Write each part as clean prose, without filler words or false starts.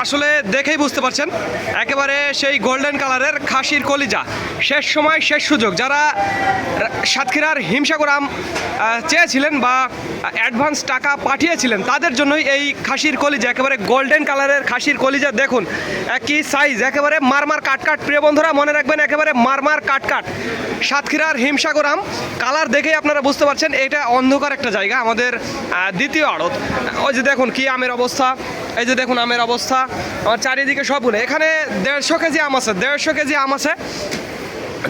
আসলে দেখেই বুঝতে পারছেন একেবারে সেই গোল্ডেন কালারের খাসির কলিজা। শেষ সময় শেষ সুযোগ, যারা সাতক্ষীরার হিমসাগর আম চেয়েছিলেন বা অ্যাডভান্স টাকা পাঠিয়েছিলেন তাদের জন্যই এই খাসির কলিজা, একেবারে গোল্ডেন কালারের খাসির কলিজা। দেখুন কি সাইজ, একেবারে মারমার কাটকাট। প্রিয় বন্ধুরা মনে রাখবেন, একেবারে মারমার কাটকাট সাতক্ষীরার হিমসাগর আম। কালার দেখেই আপনারা বুঝতে পারছেন এটা অন্ধকার একটা জায়গা, আমাদের দ্বিতীয় আড়ত। ওই যে দেখুন কি আমের অবস্থা, এই যে দেখুন আমের অবস্থা, আমার চারিদিকে সবগুলো। এখানে 150 কেজি আম আছে, 150 কেজি আম আছে।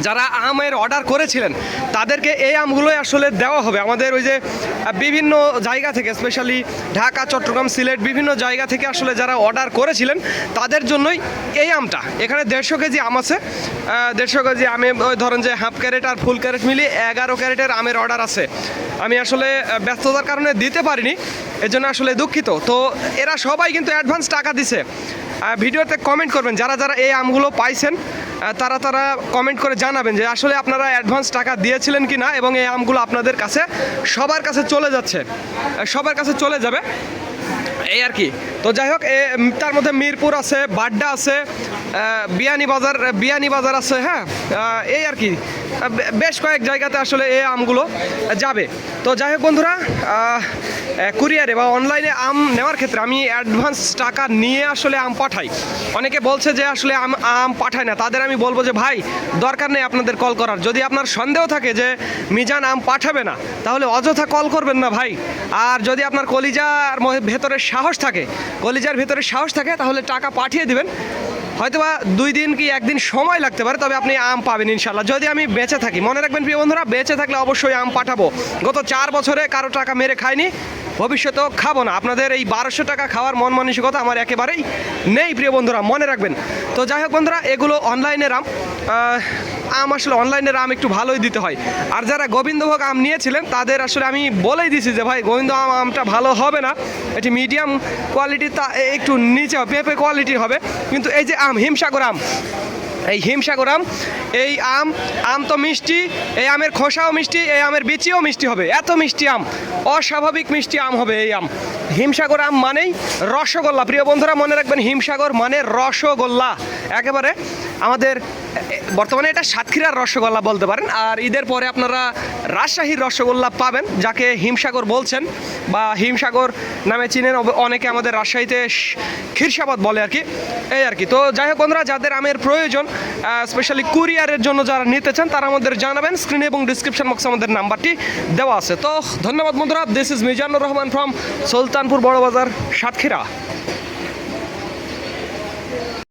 যারা আমের অর্ডার করেছিলেন তাদেরকে এই আমগুলোই আসলে দেওয়া হবে। আমাদের ওই যে বিভিন্ন জায়গা থেকে, স্পেশালি ঢাকা, চট্টগ্রাম, সিলেট, বিভিন্ন জায়গা থেকে আসলে যারা অর্ডার করেছিলেন তাদের জন্যই এই আমটা। এখানে 150 কেজি আম আছে। 150 কেজি আমে ওই ধরেন যে হাফ ক্যারেট আর ফুল ক্যারেট মিলিয়ে 11 ক্যারেটের আমের অর্ডার আছে। আমি আসলে ব্যস্ততার কারণে দিতে পারিনি, এজন্য আসলে দুঃখিত। তো এরা সবাই কিন্তু অ্যাডভান্স টাকা দিছে। ভিডিওতে কমেন্ট করবেন যারা যারা এই আমগুলো পাইছেন, তারা কমেন্ট করে জানাবেন যে আসলে আপনারা অ্যাডভান্স টাকা দিয়েছিলেন কি না, এবং এই আমগুলো আপনাদের কাছে সবার কাছে চলে যাচ্ছে, সবার কাছে চলে যাবে এই আর কি। তো যাই হোক, তার মধ্যে মিরপুর আছে, বাড্ডা আছে, বিয়ানীবাজার আছে, হ্যাঁ এই আর কি বেশ কয়েক জায়গাতে আসলে এই আমগুলো যাবে। তো যাই হোক বন্ধুরা, কুরিয়ারে বা অনলাইনে আম নেওয়ার ক্ষেত্রে আমি অ্যাডভান্স টাকা নিয়ে আসলে আম পাঠাই। অনেকে বলছে যে আসলে আম পাঠায় না, তাদের আমি বলবো যে ভাই দরকার নেই আপনাদের কল করার। যদি আপনার সন্দেহ থাকে যে মিজান আম পাঠাবে না, তাহলে অযথা কল করবেন না ভাই। আর যদি আপনার কলিজার ভেতরে সাহস থাকে, কলিজার ভেতরে সাহস থাকে, তাহলে টাকা পাঠিয়ে দিবেন। হয়তোবা 2 দিন কি 1 দিন সময় লাগতে পারে, তবে আপনি আম পাবেন ইনশাল্লাহ, যদি আমি বেঁচে থাকি। মনে রাখবেন প্রিয় বন্ধুরা, বেঁচে থাকলে অবশ্যই আম পাঠাবো। গত 4 বছরে কারো টাকা মেরে খাইনি, ভবিষ্যতেও খাবো না। আপনাদের এই 1200 টাকা খাওয়ার মন মানসিকতা আমার একেবারেই নেই প্রিয় বন্ধুরা, মনে রাখবেন। তো যাই হোক বন্ধুরা, এগুলো অনলাইনের আম আসলে অনলাইনের আম একটু ভালোই দিতে হয়। আর যারা গোবিন্দভোগ আম নিয়েছিলেন তাদের আসলে আমি বলেই দিছি যে ভাই গোবিন্দ আমটা ভালো হবে না, এটি মিডিয়াম কোয়ালিটি, তা একটু নিচে পেঁপে কোয়ালিটির হবে। কিন্তু এই যে আম হিমসাগর আম, এই হিমসাগর আম, এই আম তো মিষ্টি, এই আমের খোসাও মিষ্টি, এই আমের বিচিও মিষ্টি হবে। এত মিষ্টি আম, অস্বাভাবিক মিষ্টি আম হবে এই আম। হিমসাগর আম মানেই রসগোল্লা। প্রিয় বন্ধুরা মনে রাখবেন, হিমসাগর মানে রসগোল্লা। একেবারে আমাদের বর্তমানে এটা সাতক্ষীরার রসগোল্লা বলতে পারেন। আর ঈদের পরে আপনারা রাজশাহীর রসগোল্লা পাবেন, যাকে হিমসাগর বলছেন বা হিমসাগর নামে চিনেন অনেকে। আমাদের রাজশাহীতে ক্ষীরসাবাদ বলে আর কি, এই আর কি। তো যাই হোক বন্ধুরা, যাদের আমের প্রয়োজন, স্পেশালি কুরিয়ারের জন্য যারা নিতে চান, তারা আমাদের জানাবেন। স্ক্রিনে এবং ডিসক্রিপশন বক্সে আমাদের নাম্বারটি দেওয়া আছে। তো ধন্যবাদ বন্ধুরা। This is Mizanur Rahman from Sultanpur Borobazar, Satkhira.